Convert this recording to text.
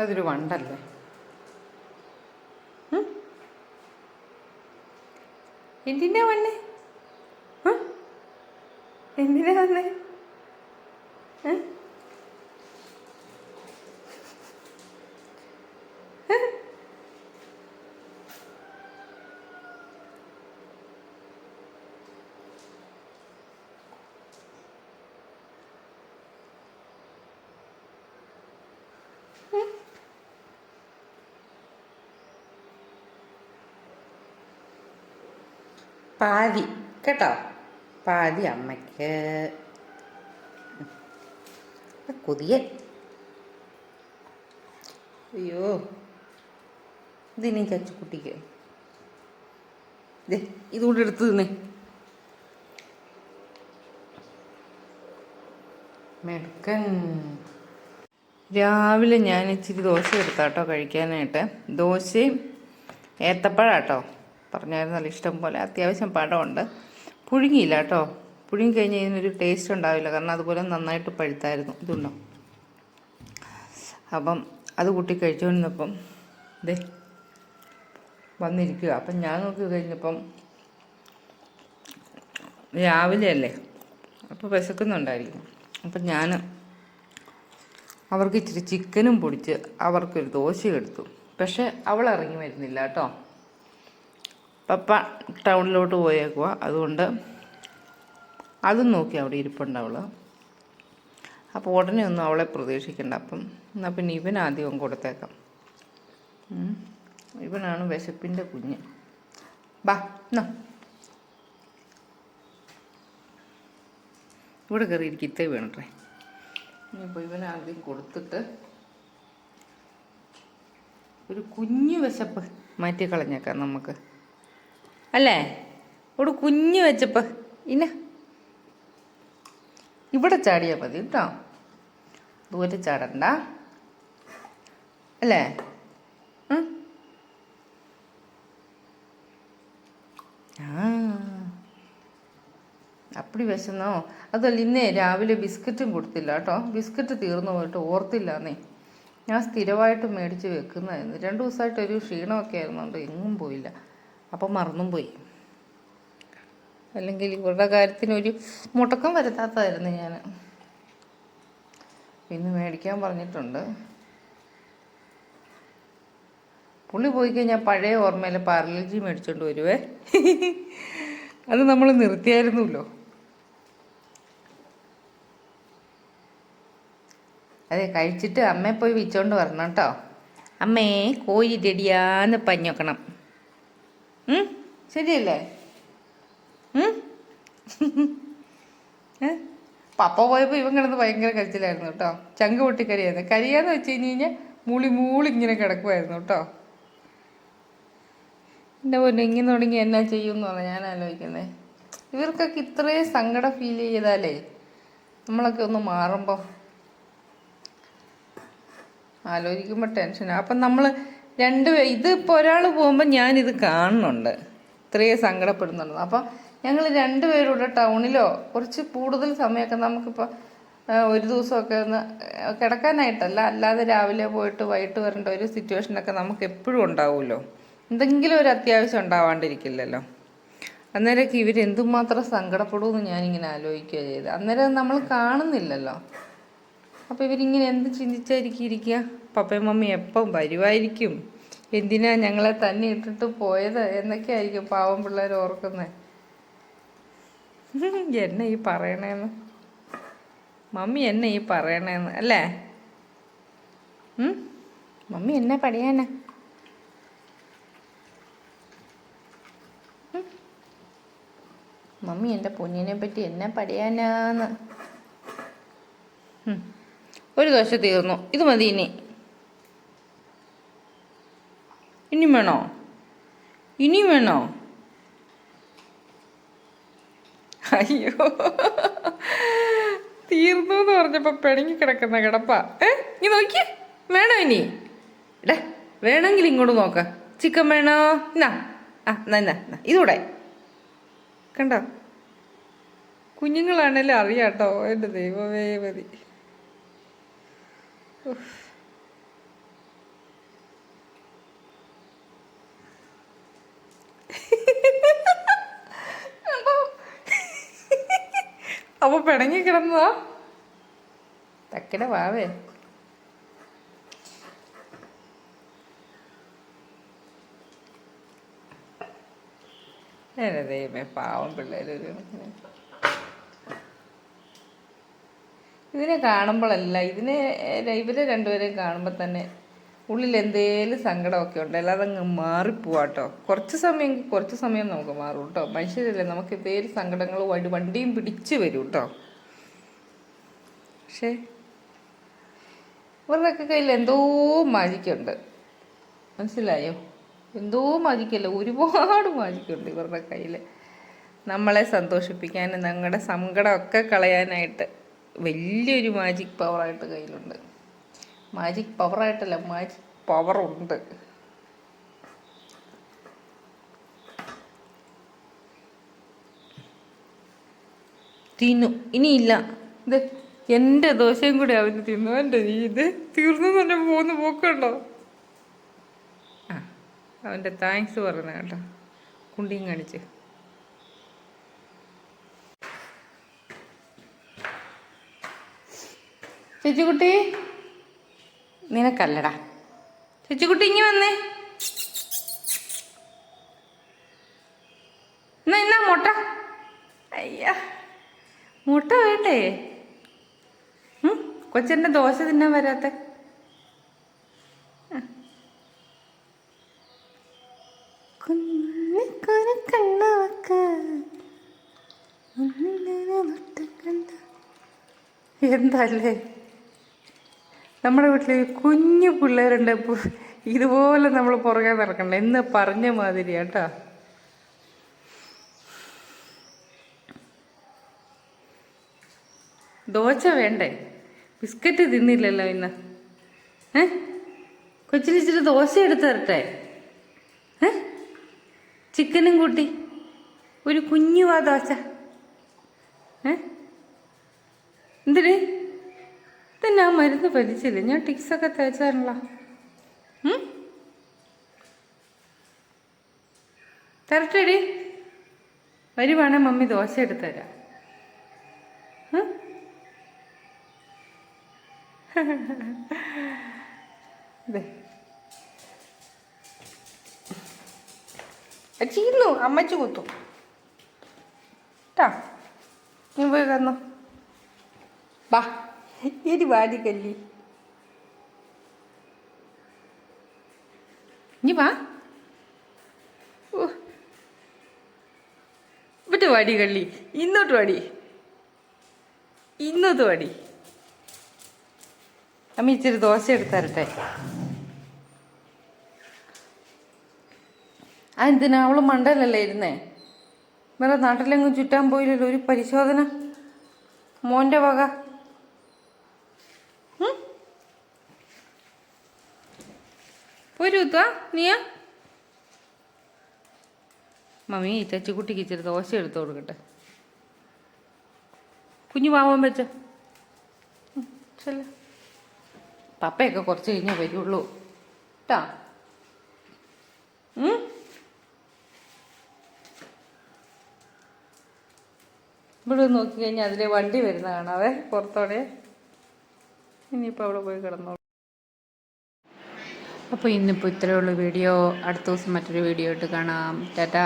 അതൊരു വണ്ടല്ലേ? എന്തിനാ വന്നേ? എന്തിനാ വന്നേ? പാതി കേട്ടോ, പാതി അമ്മയ്ക്ക്. കൊതിയൻ. അയ്യോ, ഇതിനി ചച്ചുക്കുട്ടിക്ക് ഇതുകൊണ്ട് എടുത്ത് തിന്നേ. മെടുക്കൻ. രാവിലെ ഞാൻ ഇച്ചിരി ദോശ എടുത്താട്ടോ കഴിക്കാനായിട്ട്. ദോശയും ഏത്തപ്പഴാട്ടോ പറഞ്ഞായിരുന്നല്ലോ, ഇഷ്ടം പോലെ അത്യാവശ്യം പഴമുണ്ട്. പുഴുങ്ങിയില്ല കേട്ടോ, പുഴുങ്ങി കഴിഞ്ഞ് ഇതിനൊരു ടേസ്റ്റ് ഉണ്ടാവില്ല, കാരണം അതുപോലെ നന്നായിട്ട് പഴുത്തായിരുന്നു. ഇതുണ്ടോ? അപ്പം അത് കൂട്ടി കഴിച്ചുകൊണ്ടിരുന്നപ്പം ഇതേ വന്നിരിക്കുക. അപ്പം ഞാൻ നോക്കി കഴിഞ്ഞപ്പം രാവിലെ അല്ലേ, അപ്പോൾ വിശക്കുന്നുണ്ടായിരിക്കും. അപ്പം ഞാൻ അവർക്ക് ഇച്ചിരി ചിക്കനും പൊടിച്ച് അവർക്കൊരു ദോശ എടുത്തു. പക്ഷെ അവൾ ഇറങ്ങി വരുന്നില്ല കേട്ടോ. പപ്പ ടൗണിലോട്ട് പോയേക്കുക, അതുകൊണ്ട് അതും നോക്കി അവിടെ ഇരിപ്പുണ്ടവൾ. അപ്പോൾ ഉടനെ ഒന്നും അവളെ പ്രതീക്ഷിക്കണ്ട. അപ്പം എന്നാൽ പിന്നെ ഇവനാദ്യം കൊടുത്തേക്കാം. ഇവനാണ് വിശപ്പിൻ്റെ കുഞ്ഞ്. ബാ എന്നാ ഇവിടെ കയറിയിരിക്കും, ഇത്തേ വേണട്ടെ. ഇനിയിപ്പോൾ ഇവനാദ്യം കൊടുത്തിട്ട് ഒരു കുഞ്ഞു വിശപ്പ് മാറ്റി കളഞ്ഞേക്കാം നമുക്ക്, അല്ലേ? ഒരു കുഞ്ഞു വെച്ചപ്പ് ഇന്ന ഇവിടെ ചാടിയാൽ മതി കേട്ടോ, ദൂരെ ചാടണ്ട, അല്ലേ? അപ്പടി വിശന്നോ? അതല്ല, ഇന്നേ രാവിലെ ബിസ്ക്കറ്റും കൊടുത്തില്ല കേട്ടോ. ബിസ്ക്കറ്റ് തീർന്നു പോയിട്ട് ഓർത്തില്ലാന്നേ. ഞാൻ സ്ഥിരമായിട്ട് മേടിച്ച് വെക്കുന്നതായിരുന്നു. 2 ദിവസമായിട്ട് ഒരു ക്ഷീണമൊക്കെ ആയിരുന്നുണ്ട്, എങ്ങും പോയില്ല. അപ്പം മറന്നും പോയി. അല്ലെങ്കിൽ ഇവരുടെ കാര്യത്തിനൊരു മുടക്കം വരുത്താത്തതായിരുന്നു ഞാൻ. പിന്നെ മേടിക്കാൻ പറഞ്ഞിട്ടുണ്ട്. പുള്ളി പോയി കഴിഞ്ഞാൽ പഴയ ഓർമ്മയിൽ പാരലജി മേടിച്ചോണ്ട് വരുവേ. അത് നമ്മൾ നിർത്തിയായിരുന്നല്ലോ. അതെ, കഴിച്ചിട്ട് അമ്മയെ പോയി വിളിച്ചോണ്ട് വരണം കേട്ടോ. അമ്മേ കോഴി റെഡിയാന്ന് പഞ്ഞോക്കണം. ശരിയല്ലേ? പപ്പ പോയപ്പോൾ ഇവൻ കിടന്ന് ഭയങ്കര കരച്ചിലായിരുന്നു കേട്ടോ. ചങ്ക് പൊട്ടി കരിയായിരുന്നു. കരിയാന്ന് വെച്ച് കഴിഞ്ഞാൽ മൂളി ഇങ്ങനെ കിടക്കുമായിരുന്നു കേട്ടോ. എൻ്റെ പൊന്നെ, ഇങ്ങനെ തുടങ്ങി എന്നാ ചെയ്യുമെന്നാണ് ഞാൻ ആലോചിക്കുന്നത്. ഇവർക്കൊക്കെ ഇത്രയും സങ്കടം ഫീൽ ചെയ്താലേ നമ്മളൊക്കെ ഒന്ന് മാറുമ്പോൾ ആലോചിക്കുമ്പോൾ ടെൻഷനാണ്. അപ്പം നമ്മൾ ഇതിപ്പോൾ ഒരാൾ പോകുമ്പോൾ ഞാനിത് കാണുന്നുണ്ട്, ഇത്രയും സങ്കടപ്പെടുന്നുണ്ട്. അപ്പം ഞങ്ങൾ 2 പേരൂടെ ടൗണിലോ കുറച്ച് കൂടുതൽ സമയമൊക്കെ നമുക്കിപ്പോൾ ഒരു ദിവസമൊക്കെ ഒന്ന് കിടക്കാനായിട്ടല്ല, അല്ലാതെ രാവിലെ പോയിട്ട് വൈകിട്ട് വരേണ്ട ഒരു സിറ്റുവേഷനൊക്കെ നമുക്ക് എപ്പോഴും ഉണ്ടാവുമല്ലോ. എന്തെങ്കിലും ഒരു അത്യാവശ്യം ഉണ്ടാവാണ്ടിരിക്കില്ലല്ലോ. അന്നേരമൊക്കെ ഇവരെന്തുമാത്രം സങ്കടപ്പെടുമെന്ന് ഞാനിങ്ങനെ ആലോചിക്കുക ചെയ്ത്. അന്നേരം നമ്മൾ കാണുന്നില്ലല്ലോ. അപ്പോൾ ഇവരിങ്ങനെ എന്ത് ചിന്തിച്ചായിരിക്കും ഇരിക്കുക? പപ്പയും മമ്മി എപ്പം വരുമായിരിക്കും, എന്തിനാ ഞങ്ങളെ തന്നെ ഇട്ടിട്ട് പോയത് എന്നൊക്കെ ആയിരിക്കും പാവം പിള്ളേർ ഓർക്കുന്നത്. എന്നെ ഈ പറയണേന്ന്, മമ്മി എന്നെ ഈ പറയണേന്ന്, അല്ലേ? മമ്മി എന്നെ പഠിയാനാ? മമ്മി എൻ്റെ പൊന്നിനെ പറ്റി എന്നെ പഠിയാനാന്ന്. ഒരു ദോശ തീർന്നു, ഇത് മതി. ഇനിയും വേണോ? ഇനിയും വേണോ? അയ്യോ, തീർന്നു എന്ന് പറഞ്ഞപ്പോൾ പിണങ്ങി കിടക്കുന്ന കിടപ്പാ. നീ നോക്കിയേ, വേണോ ഇനി? ഇടേ, വേണമെങ്കിൽ ഇങ്ങോട്ട് നോക്ക. ചിക്കൻ വേണോ? എന്നാ ഇതൂടെ കണ്ടോ? കുഞ്ഞുങ്ങളാണേലും അറിയാട്ടോ. എൻ്റെ ദൈവമേ മതി. അപ്പൊ പിണങ്ങി കിടന്നതാ തക്കടെ വാവേ. ദൈവമേ, പാവം പിള്ളേര് ഒരു കണക്കിന്. ഇതിനെ കാണുമ്പോഴല്ല, ഇവരെ രണ്ടുപേരെയും കാണുമ്പോൾ തന്നെ ഉള്ളിൽ എന്തേലും സങ്കടമൊക്കെ ഉണ്ട്. അല്ലാതെ അങ്ങ് മാറിപ്പോവാട്ടോ. കുറച്ച് സമയം നമുക്ക് മാറും കേട്ടോ. മനുഷ്യരല്ലേ, നമുക്ക് എന്തേലും സങ്കടങ്ങൾ വണ്ടിയും പിടിച്ച് വരും കേട്ടോ. പക്ഷേ ഇവരുടെയൊക്കെ കയ്യിൽ എന്തോ മാജിക്കുണ്ട്, മനസ്സിലായോ? എന്തോ മാജിക്കല്ല, ഒരുപാട് മാജിക്കുണ്ട് ഇവരുടെ കയ്യിൽ. നമ്മളെ സന്തോഷിപ്പിക്കാനും ഞങ്ങളുടെ സങ്കടമൊക്കെ കളയാനായിട്ട് വലിയൊരു മാജിക് പവറായിട്ട് കയ്യിലുണ്ട്. മാജിക് പവറായിട്ടല്ല, മാജിക് പവറുണ്ട്. തിന്നു ഇനിയില്ല. ഇത് എൻ്റെ ദോശയും കൂടി അവന് തിന്നു. എൻ്റെ ഇത് തീർന്നു തന്നെ പോകുന്ന പോക്കുണ്ടോ. ആ, അവൻ്റെ താങ്ക്സ് പറഞ്ഞ കേട്ടോ, കുണ്ടിയും കാണിച്ച്. ചേച്ചിക്കുട്ടി, നിനക്കല്ലടാ. ചേച്ചിക്കുട്ടി ഇങ്ങി വന്നേ. എന്നാ മുട്ട. അയ്യ, മുട്ട വേണ്ടേ? കൊച്ചെൻ്റെ ദോശ തിന്നാൻ വരാത്ത. എന്തല്ലേ നമ്മുടെ വീട്ടിൽ കുഞ്ഞു പിള്ളേരുണ്ട്. ഇതുപോലെ നമ്മൾ പുറകെ നടക്കണ്ട എന്ന് പറഞ്ഞ മാതിരി കേട്ടോ. ദോശ വേണ്ടേ? ബിസ്ക്കറ്റ് തിന്നില്ലല്ലോ ഇന്ന്. കൊച്ചിന് ഇച്ചിരി ദോശ എടുത്ത് തരട്ടെ? ചിക്കനും കൂട്ടി ഒരു കുഞ്ഞു ദോശ. എന്തിന് തന്നെ ആ മരുന്ന് വലിച്ചില്ലേ? ഞാൻ ടിക്സൊക്കെ തേച്ചാണല്ലോ. തരട്ടെടി, വരുവാണെ മമ്മി ദോശ എടുത്ത് തരാം. ചീന്നു അമ്മച്ചു കുത്തും ട്ടാ. നീ പോയി കന്നോ. വാ, ഇരി വാടിക്കല്ലി. ഇനി വാ. ഇവിടെ വാടി കള്ളി, ഇന്നോട്ട് വാടി, ഇന്നോട്ട് വാടി. അമ്മ ഇച്ചിരി ദോശ എടുത്തരട്ടെ. അതെന്തിനാ? അവള് മണ്ടലല്ലേ ഇരുന്നേ? വേറെ നാട്ടിലെങ്ങും ചുറ്റാൻ പോയില്ലല്ലോ. ഒരു പരിശോധന മോൻ്റെ വക. ഒരു നീയാ മമ്മി ചച്ചിക്കുട്ടിക്ക് ഇച്ചിരി ദോശ എടുത്തു കൊടുക്കട്ടെ. കുഞ്ഞു പാവൻ വെച്ച പപ്പയൊക്കെ കുറച്ച് കഴിഞ്ഞേ വരുള്ളൂ കേട്ടാ. ഇവിടെ നോക്കി കഴിഞ്ഞാൽ അതിലെ വണ്ടി വരുന്ന കാണാവേ പുറത്തോടെ. ഇനിയിപ്പോൾ അവിടെ പോയി കിടന്നോളൂ. അപ്പോൾ ഇന്നിപ്പോൾ ഇത്രയേ ഉള്ളൂ വീഡിയോ. അടുത്ത ദിവസം മറ്റൊരു വീഡിയോ ആയിട്ട് കാണാം. ടാറ്റാ.